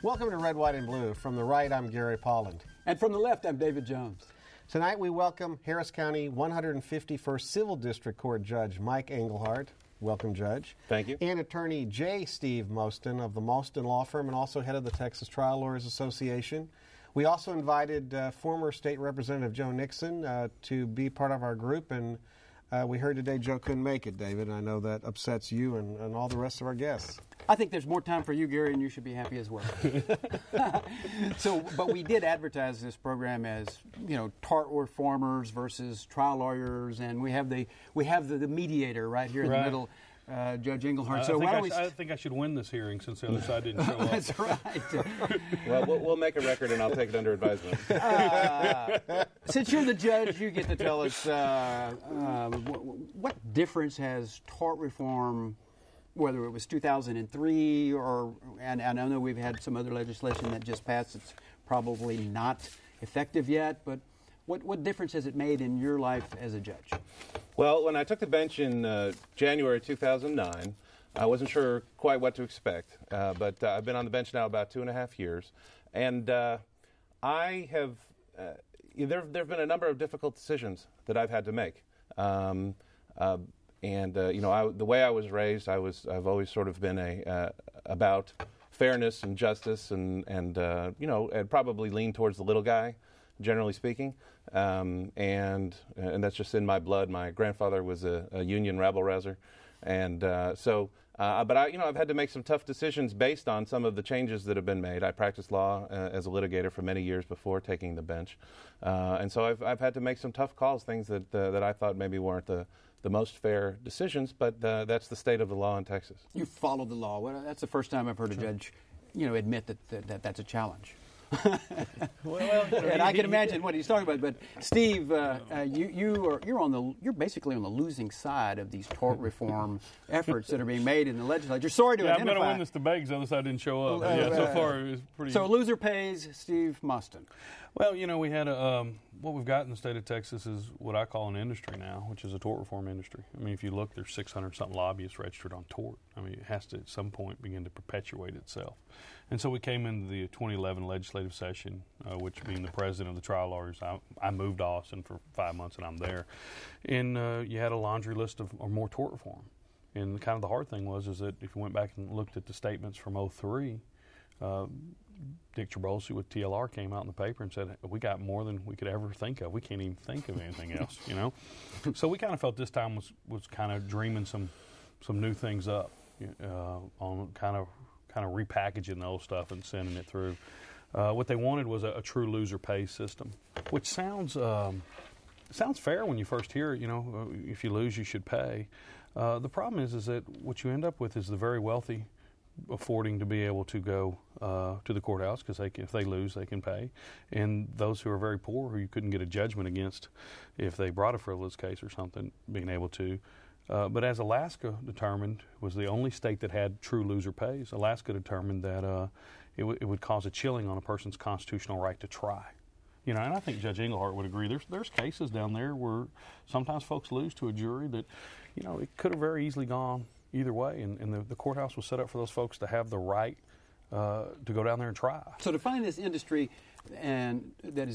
Welcome to Red, White, and Blue. From the right, I'm Gary Polland. And from the left, I'm David Jones. Tonight we welcome Harris County 151st Civil District Court Judge Mike Engelhardt. Welcome, Judge. Thank you. And Attorney J. Steve Moston of the Moston Law Firm and also head of the Texas Trial Lawyers Association. We also invited former State Representative Joe Nixon to be part of our group, and we heard today Joe couldn't make it, David, and I know that upsets you and all the rest of our guests. I think there's more time for you, Gary, and you should be happy as well. But we did advertise this program as, tort reformers versus trial lawyers, and we have the mediator right here in the middle, Judge Engelhardt. I think I should win this hearing since the other side didn't show up. That's right. Well, we'll make a record, and I'll take it under advisement. Since you're the judge, you get to tell us what difference has tort reform, whether it was 2003 and I know we've had some other legislation that just passed. It's probably not effective yet, but what difference has it made in your life as a judge? Well, when I took the bench in January 2009, I wasn't sure quite what to expect, but I've been on the bench now about 2.5 years, and there have been a number of difficult decisions that I've had to make. The way I was raised, I've always sort of been about fairness and justice, and I'd probably lean towards the little guy, generally speaking, and that's just in my blood. My grandfather was a Union rabble-rouser, and but I've had to make some tough decisions based on some of the changes that have been made. I practiced law as a litigator for many years before taking the bench, and so I've had to make some tough calls, things that I thought maybe weren't the most fair decisions, but that's the state of the law in Texas. You followed the law. Well, that's the first time I've heard a judge, admit that that's a challenge. And I can imagine what he's talking about. But Steve, you're basically on the losing side of these tort reform efforts that are being made in the legislature. Sorry to identify. I'm going to win this debate because the other side didn't show up. So far it was pretty. So loser pays, Steve Moston. Well, we had what we've got in the state of Texas is what I call an industry now, which is a tort reform industry. I mean, if you look, there's 600-something lobbyists registered on tort. I mean, it has to at some point begin to perpetuate itself. And so we came into the 2011 legislative session, which being the president of the trial lawyers, I moved to Austin for 5 months and I'm there. And you had a laundry list of more tort reform. And kind of the hard thing is that if you went back and looked at the statements from 2003, Dick Trabulsi with TLR came out in the paper and said, we got more than we could ever think of. We can't even think of anything else, So we kind of felt this time was kind of dreaming some new things up, on kind of repackaging the old stuff and sending it through. What they wanted was a true loser pays system, which sounds fair when you first hear it. If you lose, you should pay. The problem is that what you end up with is the very wealthy affording to be able to go to the courthouse because if they lose, they can pay. And those who are very poor, who you couldn't get a judgment against if they brought a frivolous case or something, being able to. But as Alaska determined, was the only state that had true loser pays, Alaska determined that it would cause a chilling on a person's constitutional right to try. And I think Judge Engelhardt would agree. There's cases down there where sometimes folks lose to a jury that, it could have very easily gone either way, and the courthouse was set up for those folks to have the right to go down there and try. So to find this industry and that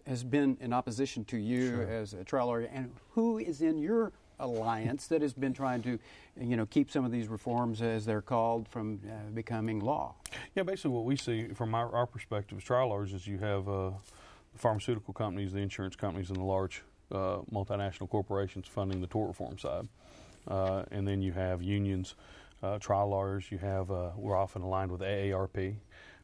has been in opposition to you as a trial lawyer, and who is in your alliance that has been trying to, keep some of these reforms, as they're called, from becoming law? Yeah, basically what we see from our perspective as trial lawyers is you have the pharmaceutical companies, the insurance companies, and the large multinational corporations funding the tort reform side. And then you have unions, trial lawyers. You have we're often aligned with AARP.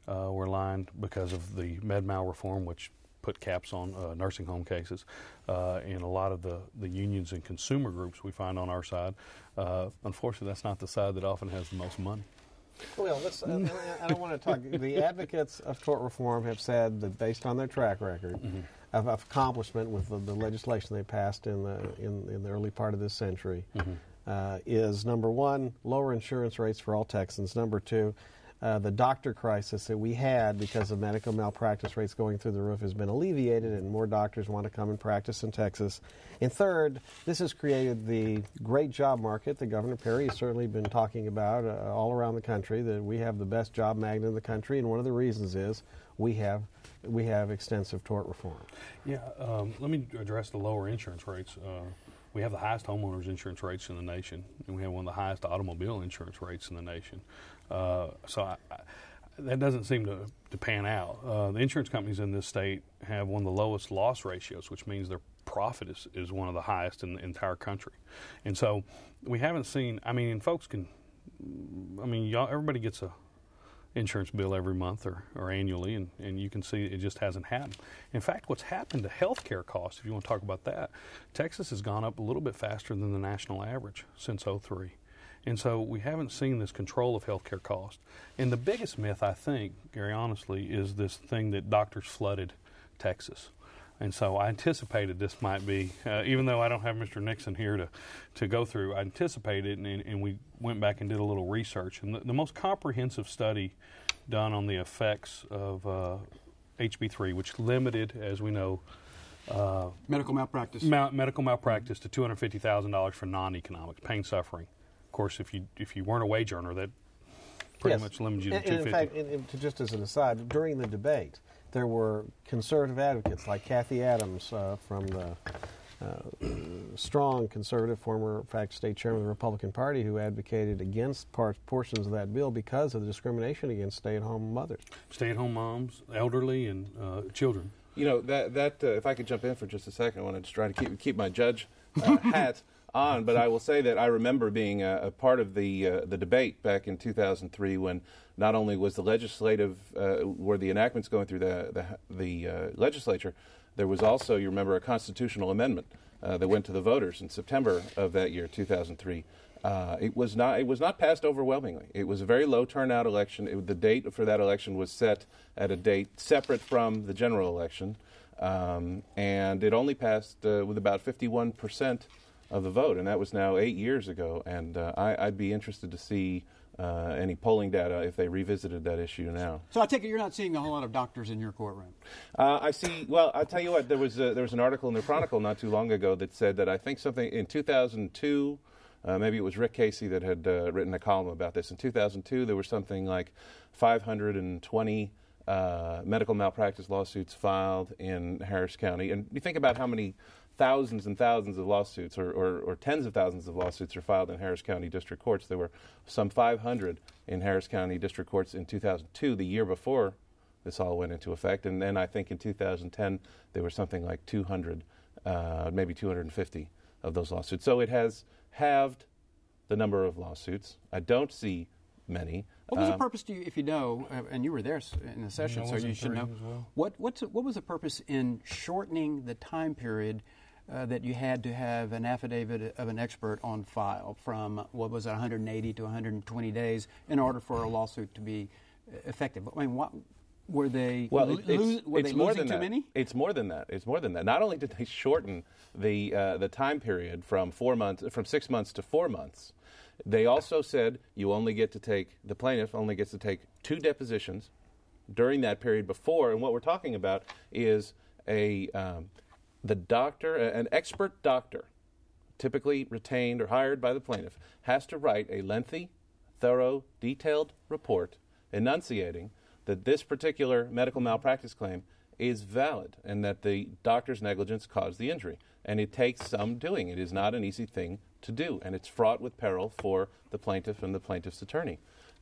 We're aligned because of the med-mal reform, which put caps on nursing home cases. And a lot of the unions and consumer groups we find on our side. Unfortunately, that's not the side that often has the most money. Well, I don't want to talk. The advocates of tort reform have said that based on their track record of accomplishment with the legislation they passed in the early part of this century, is number one, lower insurance rates for all Texans. Number two, the doctor crisis that we had because of medical malpractice rates going through the roof has been alleviated, and more doctors want to come and practice in Texas. And third, this has created the great job market that Governor Perry has certainly been talking about all around the country, that we have the best job magnet in the country, and one of the reasons is we have extensive tort reform. Yeah, let me address the lower insurance rates. We have the highest homeowners insurance rates in the nation, and we have one of the highest automobile insurance rates in the nation. That doesn't seem to pan out. The insurance companies in this state have one of the lowest loss ratios, which means their profit is one of the highest in the entire country. And so we haven't seen, and folks can, everybody gets a insurance bill every month or annually, and you can see it just hasn't happened. In fact, what's happened to health care costs, if you want to talk about that, Texas has gone up a little bit faster than the national average since '03. And so we haven't seen this control of health care costs. And the biggest myth, I think, Gary, honestly, is this thing that doctors flooded Texas. And so I anticipated this might be, even though I don't have Mr. Nixon here to go through, I anticipated it, and we went back and did a little research. And the most comprehensive study done on the effects of HB3, which limited, as we know, medical malpractice. Medical malpractice to $250,000 for non-economics, pain, suffering. Of course, if you weren't a wage earner, that pretty much limits you to $250,000. In fact, just as an aside, during the debate, there were conservative advocates like Kathy Adams from the strong conservative former, in fact, state chairman of the Republican Party, who advocated against portions of that bill because of the discrimination against stay-at-home mothers. Stay-at-home moms, elderly, and children. You know, that if I could jump in for just a second, I want to just try to keep my judge hat on, but I will say that I remember being a part of the debate back in 2003 when not only was the legislative were the enactments going through the legislature, there was also, you remember, a constitutional amendment that went to the voters in September of that year, 2003. It was not passed overwhelmingly. It was a very low turnout election. The date for that election was set at a date separate from the general election, and it only passed with about 51% of the vote, and that was now 8 years ago. And I'd be interested to see any polling data if they revisited that issue now. So I take it you're not seeing a whole lot of doctors in your courtroom. I see. Well, I'll tell you what. There was an article in the Chronicle not too long ago that said that I think something in 2002. Maybe it was Rick Casey that had written a column about this. In 2002, there were something like 520 medical malpractice lawsuits filed in Harris County. And you think about how many thousands and thousands of lawsuits or tens of thousands of lawsuits are filed in Harris County district courts. There were some 500 in Harris County district courts in 2002, the year before this all went into effect. And then I think in 2010, there were something like 200, maybe 250 of those lawsuits. So it has halved the number of lawsuits. I don't see many. What was the purpose, if you know, and you were there in the session, so you should know, well. what was the purpose in shortening the time period that you had to have an affidavit of an expert on file from, 180 to 120 days in order for a lawsuit to be effective? I mean, were they losing too many? It's more than that. It's more than that. Not only did they shorten the time period from 6 months to 4 months, they also said the plaintiff only gets to take 2 depositions during that period before. And what we're talking about is the doctor, an expert doctor, typically retained or hired by the plaintiff, has to write a lengthy, thorough, detailed report enunciating that this particular medical malpractice claim is valid and that the doctor's negligence caused the injury. And it takes some doing. It is not an easy thing to do, and it's fraught with peril for the plaintiff and the plaintiff's attorney.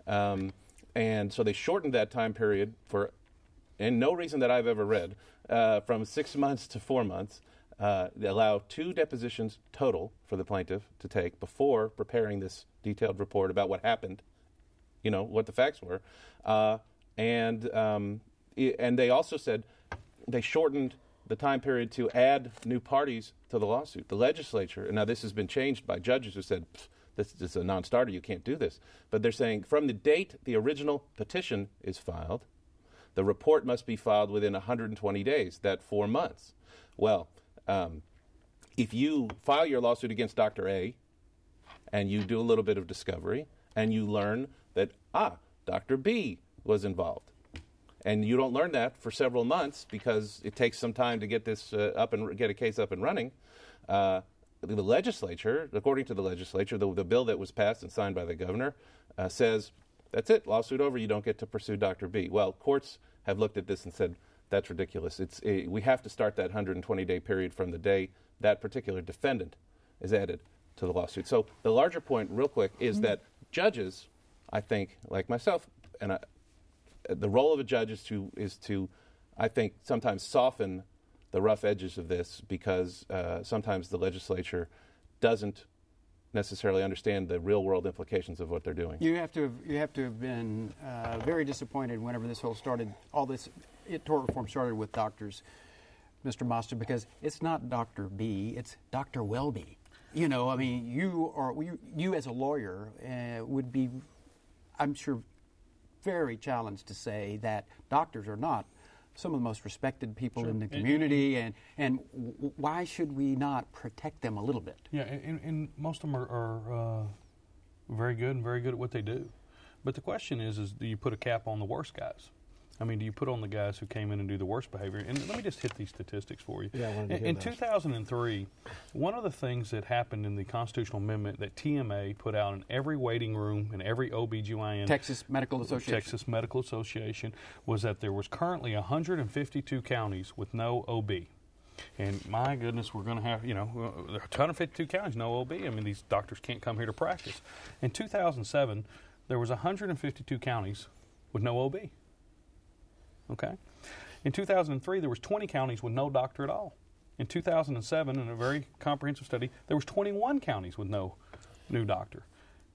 And so they shortened that time period and no reason that I've ever read, from 6 months to 4 months. They allow 2 depositions total for the plaintiff to take before preparing this detailed report about what happened, what the facts were. And they also said they shortened the time period to add new parties to the lawsuit. The legislature, and now this has been changed by judges who said, this is a non-starter, you can't do this. But they're saying from the date the original petition is filed, the report must be filed within 120 days, that 4 months. Well, if you file your lawsuit against Dr. A and you do a little bit of discovery and you learn that, Dr. B was involved. And you don't learn that for several months because it takes some time to get this get a case up and running. The legislature, according to the legislature, the bill that was passed and signed by the governor says, that's it, lawsuit over, you don't get to pursue Dr. B. Well, courts have looked at this and said, that's ridiculous. We have to start that 120-day period from the day that particular defendant is added to the lawsuit. So the larger point, real quick, is that judges, I think, like myself, and the role of a judge is to, I think, sometimes soften the rough edges of this because sometimes the legislature doesn't necessarily understand the real-world implications of what they're doing. You have to have been very disappointed whenever this whole started. Tort reform started with doctors, Mr. Moster, because it's not Dr. B, it's Dr. Welby. You know, I mean, you as a lawyer would be, I'm sure, very challenged to say that doctors are not some of the most respected people in the community, and why should we not protect them a little bit? Yeah, and most of them are very good and very good at what they do. But the question is do you put a cap on the worst guys? I mean, do you put on the guys who came in and do the worst behavior? And let me just hit these statistics for you. Yeah, I wanted to hear in those. 2003, one of the things that happened in the constitutional amendment that TMA put out in every waiting room and every OBGYN Texas Medical Association was that there was currently 152 counties with no OB. And my goodness, we're going to have, there are 152 counties, no OB. I mean, these doctors can't come here to practice. In 2007, there was 152 counties with no OB. Okay. In 2003, there was 20 counties with no doctor at all. In 2007, in a very comprehensive study, there was 21 counties with no new doctor.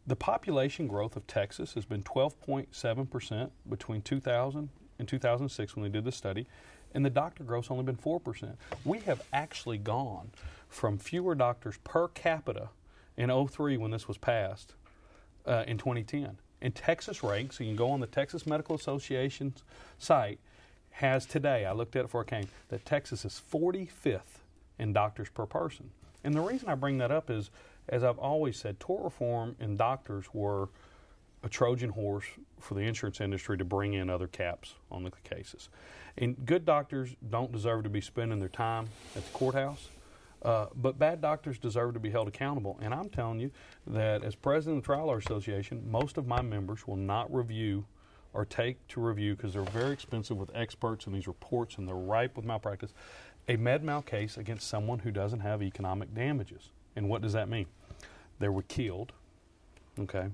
The population growth of Texas has been 12.7% between 2000 and 2006 when they did this study, and the doctor growth's only been 4%. We have actually gone from fewer doctors per capita in 2003 when this was passed in 2010. And Texas ranks, so you can go on the Texas Medical Association's site, has today, I looked at it before I came, that Texas is 45th in doctors per person. And the reason I bring that up is, as I've always said, tort reform and doctors were a Trojan horse for the insurance industry to bring in other caps on the cases. And good doctors don't deserve to be spending their time at the courthouse. But bad doctors deserve to be held accountable. And I'm telling you that as president of the Trial Lawyer Association, most of my members will not review or take to review, because they're very expensive with experts and these reports and they're ripe with malpractice, a med mal case against someone who doesn't have economic damages. And what does that mean? They were killed, okay,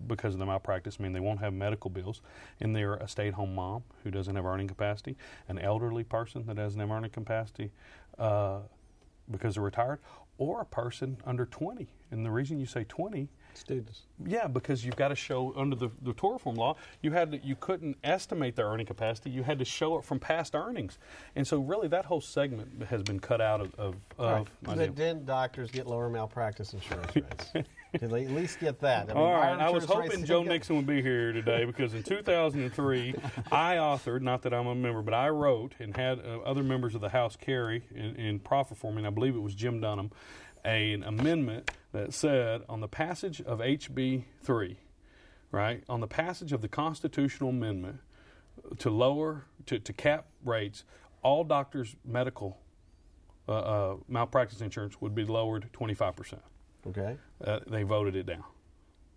because of the malpractice. I mean, they won't have medical bills, and they're a stay-at-home mom who doesn't have earning capacity, an elderly person that doesn't have earning capacity, because they're retired, or a person under 20. And the reason you say 20, students. Yeah, because you've got to show under the tort reform law, you couldn't estimate their earning capacity. You had to show it from past earnings. And so really that whole segment has been cut out of my deal. Didn't doctors get lower malpractice insurance rates? Did they at least get that? All right, I was hoping Joe Nixon would be here today because in 2003, I authored, not that I'm a member, but I wrote and had other members of the House carry in profit for me, and I believe it was Jim Dunham, an amendment that said on the passage of HB 3, right, on the passage of the constitutional amendment to cap rates, all doctors' medical malpractice insurance would be lowered 25%. Okay. They voted it down.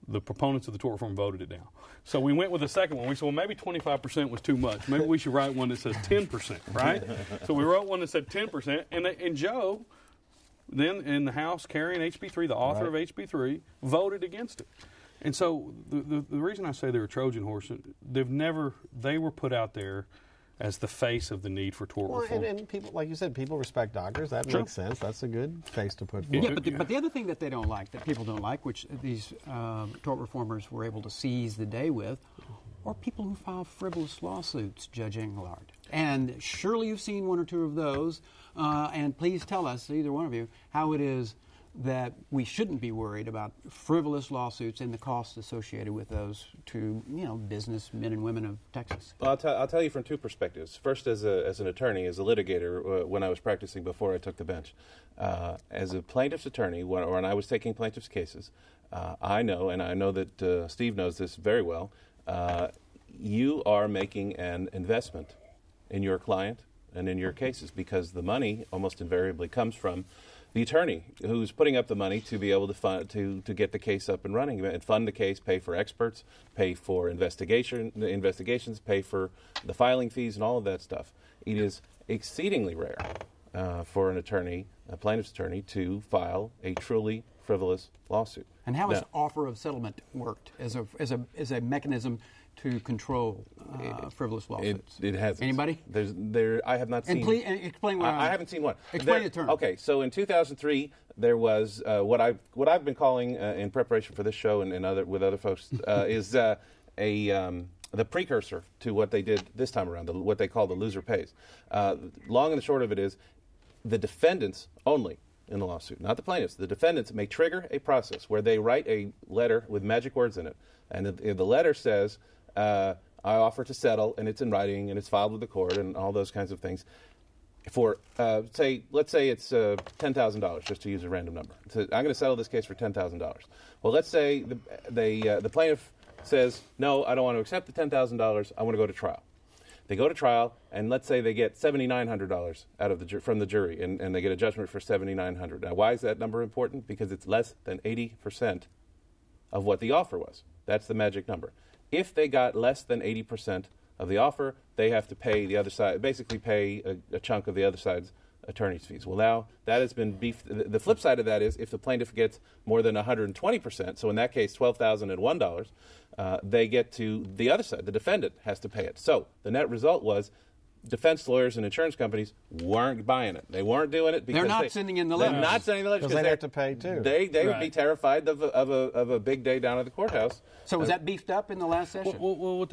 The proponents of the tort reform voted it down. So we went with the second one. We said, well, maybe 25% was too much. Maybe we should write one that says 10%, right? So we wrote one that said 10%, and Joe, then in the House carrying HB3, the author of HB3, voted against it. And so the reason I say they're a Trojan horse, they were put out there as the face of the need for tort reform. And people, like you said, people respect doctors. That makes sense. That's a good face to put forward. Yeah, but the other thing that they don't like, that people don't like, which these tort reformers were able to seize the day with, are people who file frivolous lawsuits, Judge Engelhardt. And surely you've seen one or two of those. And please tell us, either one of you, how it is that we shouldn't be worried about frivolous lawsuits and the costs associated with those to, business men and women of Texas. Well, I'll tell you from two perspectives. First, as an attorney, as a litigator, when I was practicing before I took the bench. As a plaintiff's attorney, when I was taking plaintiff's cases, I know, and I know that Steve knows this very well, you are making an investment in your client and in your cases, because the money almost invariably comes from the attorney who's putting up the money to be able to fund, to get the case up and running and fund the case, pay for experts, pay for investigations, pay for the filing fees and all of that stuff. It is exceedingly rare for an attorney, a plaintiff's attorney, to file a truly frivolous lawsuit. And how has offer of settlement worked as a mechanism to control frivolous lawsuits? It hasn't. Anybody? I have not seen. And explain what I haven't seen one. Explain the term. Okay, so in 2003 there was what I've been calling in preparation for this show and with other folks is the precursor to what they did this time around, what they call the loser pays. Long and the short of it is, the defendants only in the lawsuit, not the plaintiffs, the defendants may trigger a process where they write a letter with magic words in it, and the letter says, I offer to settle, and it's in writing, and it's filed with the court, and all those kinds of things. For let's say it's $10,000, just to use a random number. So I'm going to settle this case for $10,000. Well, let's say the plaintiff says, no, I don't want to accept the $10,000. I want to go to trial. They go to trial, and let's say they get $7,900 from the jury, and they get a judgment for $7,900. Now, why is that number important? Because it's less than 80% of what the offer was. That's the magic number. If they got less than 80% of the offer, they have to pay the other side, basically pay a chunk of the other side's attorney's fees. Well, now that has been beefed. The flip side of that is, if the plaintiff gets more than 120%, so in that case $12,001, they get to the other side. The defendant has to pay it. So the net result was, defense lawyers and insurance companies weren't buying it. They weren't doing it because they're not sending in the letters. They're not sending the letters because they have to pay too. They would be terrified of a big day down at the courthouse. So was that beefed up in the last session? Well,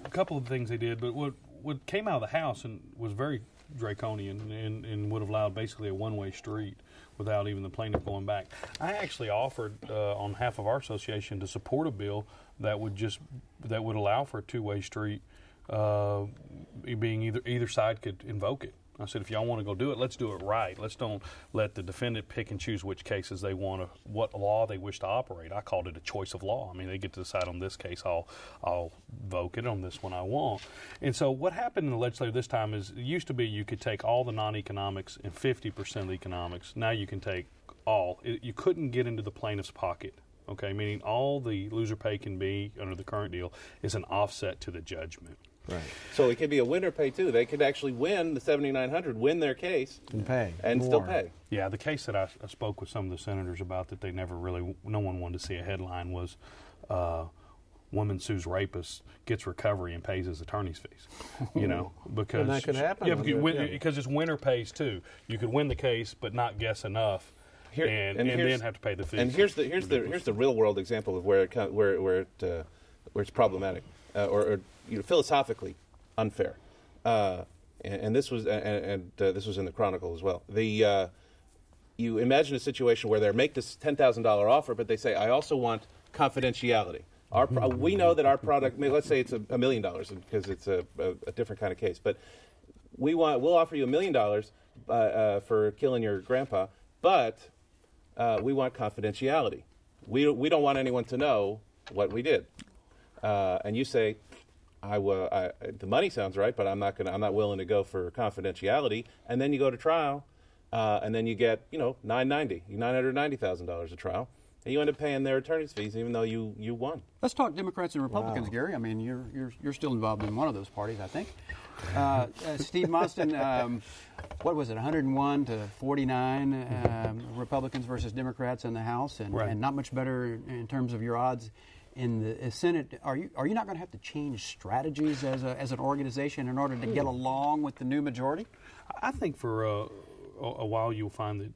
a couple of things they did, but what came out of the House and was very draconian and would have allowed basically a one-way street without even the plaintiff going back. I actually offered on behalf of our association to support a bill that would allow for a two-way street, being either side could invoke it. I said, if y'all want to go do it, let's do it right. Let's don't let the defendant pick and choose which cases they want to, what law they wish to operate. I called it a choice of law. I mean, they get to decide on this case, I'll vote it, on this one I won't. And so what happened in the legislature this time is, it used to be you could take all the non-economics and 50% of the economics. Now you can take all. You couldn't get into the plaintiff's pocket. Okay, meaning all the loser pay can be under the current deal is an offset to the judgment. Right. So it could be a winner pay too. They could actually win the $7,900, win their case, and pay, and still pay. Yeah, the case that I spoke with some of the senators about that they never really, no one wanted to see a headline was, woman sues rapist, gets recovery and pays his attorney's fees. You know, because that could happen. Yeah, because it's winner pays too. You could win the case but not guess enough. And then have to pay the fees. And here's the real world example of where it's problematic or philosophically unfair. And this was this was in the Chronicle as well. You imagine a situation where they make this $10,000 offer, but they say, I also want confidentiality. We know that our product, let's say it's $1 million because it's a different kind of case, but we'll offer you $1 million for killing your grandpa, but we want confidentiality. We don't want anyone to know what we did. And you say, the money sounds right, but I'm not willing to go for confidentiality. And then you go to trial, and then you get $990,000 a trial, and you end up paying their attorney's fees even though you won. Let's talk Democrats and Republicans, wow. Gary. I mean, you're still involved in one of those parties, I think. Steve Mostyn, what was it, 101 to 49 Republicans versus Democrats in the House, and not much better in terms of your odds in the Senate. Are you not going to have to change strategies as an organization in order to get along with the new majority? I think for a while you'll find that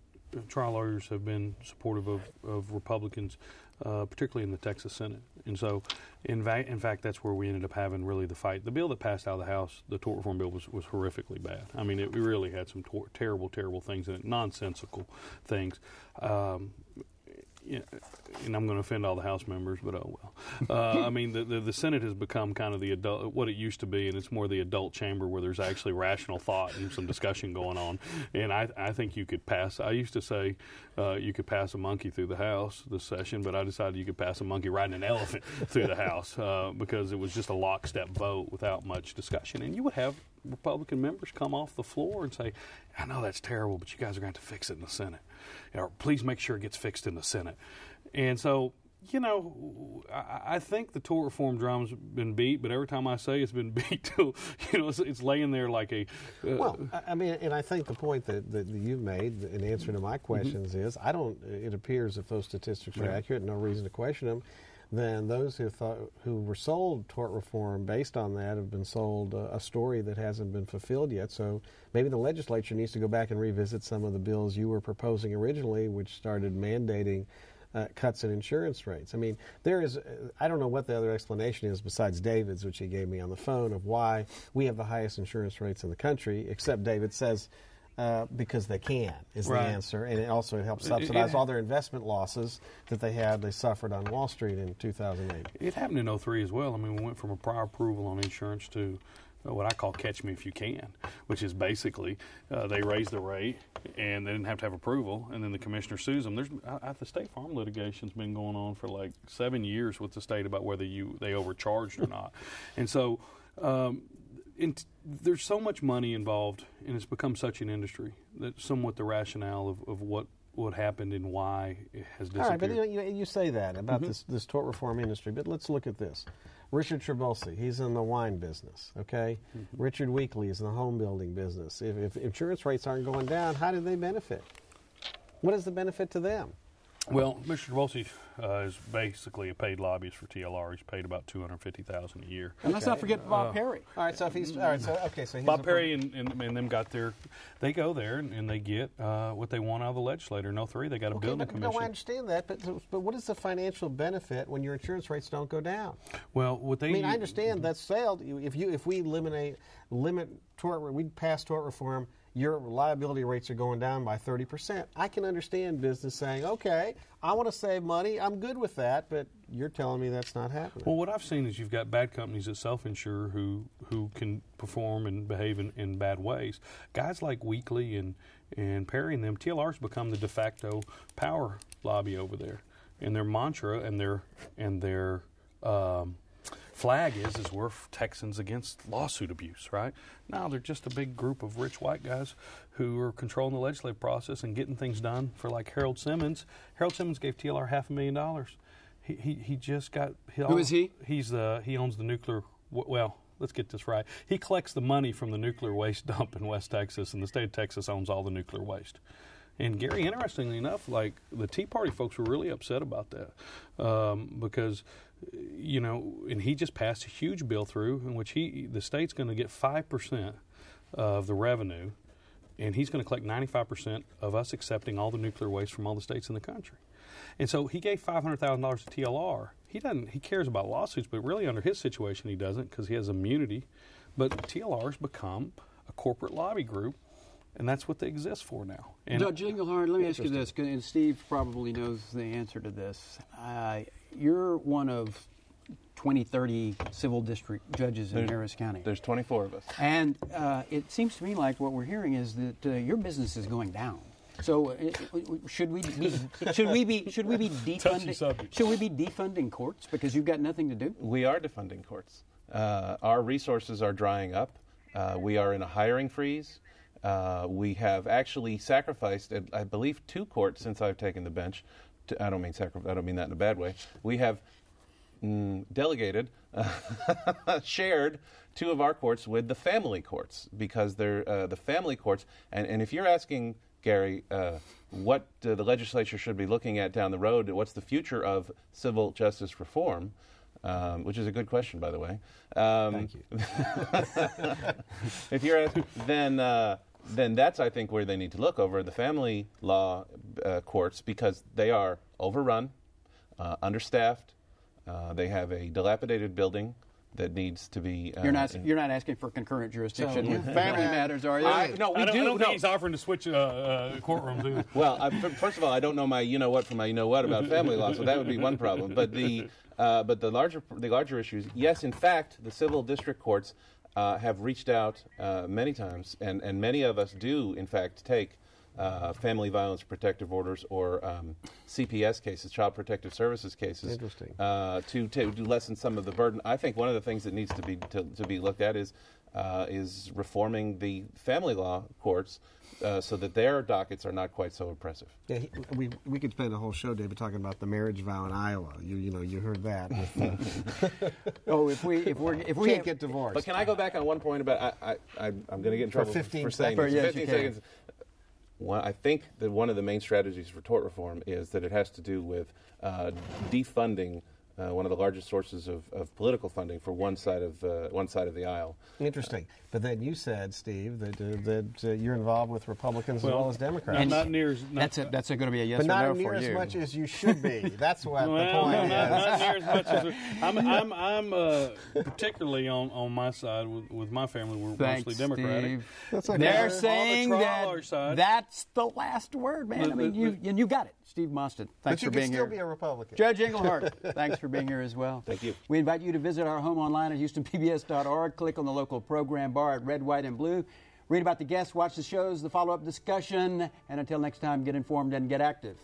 trial lawyers have been supportive of Republicans, particularly in the Texas Senate. And so, in fact, that's where we ended up having really the fight. The bill that passed out of the House, the tort reform bill, was horrifically bad. I mean, it really had some terrible, terrible things in it, nonsensical things. and I'm going to offend all the House members, but oh well. I mean, the Senate has become kind of the adult, what it used to be, and it's more the adult chamber where there's actually rational thought and some discussion going on. And I think you could pass. I used to say you could pass a monkey through the House this session, but I decided you could pass a monkey riding an elephant through the House because it was just a lockstep vote without much discussion. And you would have Republican members come off the floor and say, I know that's terrible, but you guys are going to have to fix it in the Senate. Or please make sure it gets fixed in the Senate. And so, I think the tort reform drum's been beat, but every time I say it's been beat, till, it's laying there like a... Well, I mean, and I think the point that you made in answer to my questions is, it appears if those statistics are accurate, no reason to question them, then those who were sold tort reform based on that have been sold a story that hasn't been fulfilled yet. So maybe the legislature needs to go back and revisit some of the bills you were proposing originally, which started mandating cuts in insurance rates. I mean, I don't know what the other explanation is besides David's, which he gave me on the phone, of why we have the highest insurance rates in the country, except David says because they can, is the answer. And it also helps subsidize all their investment losses that they suffered on Wall Street in 2008. It happened in 2003 as well. I mean, we went from a prior approval on insurance to what I call catch me if you can, which is basically they raise the rate and they didn't have to have approval, and then the commissioner sues them. The State Farm litigation's been going on for like 7 years with the state about whether they overcharged or not. And so there's so much money involved, and it's become such an industry that somewhat the rationale of what happened and why it has disappeared. All right, but you say that about this tort reform industry, but let's look at this. Richard Trabulsi, he's in the wine business, okay? Richard Weekley is in the home building business. If insurance rates aren't going down, how do they benefit? What is the benefit to them? Well, Mr. Trabulsi is basically a paid lobbyist for TLR. He's paid about $250,000 a year. And let's not forget Bob Perry. All right, so he's Bob Perry and them got they go there and they get what they want out of the legislator. In 2003, they got a building commission. No, I understand that, but what is the financial benefit when your insurance rates don't go down? Well, I understand that's sale. If we limit tort, we pass tort reform, your liability rates are going down by 30%. I can understand business saying, okay, I want to save money, I'm good with that, but you're telling me that's not happening. Well, what I've seen is you've got bad companies that self-insure who can perform and behave in bad ways. Guys like Weekley and Perry and them, TLR's become the de facto power lobby over there. And their mantra and their flag is we're Texans against lawsuit abuse, right? Now they're just a big group of rich white guys who are controlling the legislative process and getting things done for like Harold Simmons. Harold Simmons gave TLR $500,000. He just got... Who is he? He owns the nuclear... Well, let's get this right. He collects the money from the nuclear waste dump in West Texas, and the state of Texas owns all the nuclear waste. And Gary, interestingly enough, like the Tea Party folks were really upset about that because, and he just passed a huge bill through in which the state's going to get 5% of the revenue, and he's going to collect 95% of us accepting all the nuclear waste from all the states in the country. And so he gave $500,000 to TLR. He cares about lawsuits, but really under his situation he doesn't because he has immunity. But TLR's become a corporate lobby group, and that's what they exist for now. And Judge Engelhard, let me ask you this, and Steve probably knows the answer to this. You're one of 20, 30 civil district judges in Harris County. There's 24 of us. And it seems to me like what we're hearing is that your business is going down. So should we be defunding courts because you've got nothing to do? We are defunding courts. Our resources are drying up. We are in a hiring freeze. We have actually sacrificed, I believe, 2 courts since I've taken the bench. I don't mean sacrifice. I don't mean that in a bad way. We have delegated, shared 2 of our courts with the family courts because they're the family courts. And if you're asking, Gary, what the legislature should be looking at down the road, what's the future of civil justice reform, which is a good question, by the way. Thank you. If you're asking, then that's, I think, where they need to look over the family law courts because they are overrun, understaffed. They have a dilapidated building. that needs to be. You're not asking for concurrent jurisdiction with family matters, are you? No, we I do. don't think he's offering to switch courtrooms either. Well, first of all, I don't know my you-know-what from my you-know-what about family law, so that would be one problem. But the larger issues, yes, in fact, the civil district courts have reached out many times, and many of us do, in fact, take family violence protective orders or CPS cases, Child Protective Services cases, Interesting. To lessen some of the burden. I think one of the things that needs to be looked at is reforming the family law courts so that their dockets are not quite so oppressive. Yeah, we could spend a whole show, David, talking about the marriage vow in Iowa. You heard that. Oh, if we can't get divorced. But can I go back on one point about I'm going to get in trouble for 15 for saying seconds? this. Yes, 15 seconds. I think that one of the main strategies for tort reform is that it has to do with defunding one of the largest sources of political funding for one side of the aisle. Interesting. But then you said, Steve, that you're involved with Republicans as well as Democrats. And not near as that's going to be a yes but or not no near for as you. much as you should be. That's what the well, point is. not near as much as I'm particularly on my side with my family. We're Thanks, mostly Democratic. Steve. That's okay. They're On the saying trawler side. that's the last word, man. I mean, you got it, Steve Mostyn. Thanks But you for can being still here. be a Republican. Judge Englehart, thanks for being here as well. Thank you. We invite you to visit our home online at HoustonPBS.org. Click on the local program bar at red, white, and blue. Read about the guests, watch the shows, the follow-up discussion, and until next time, get informed and get active.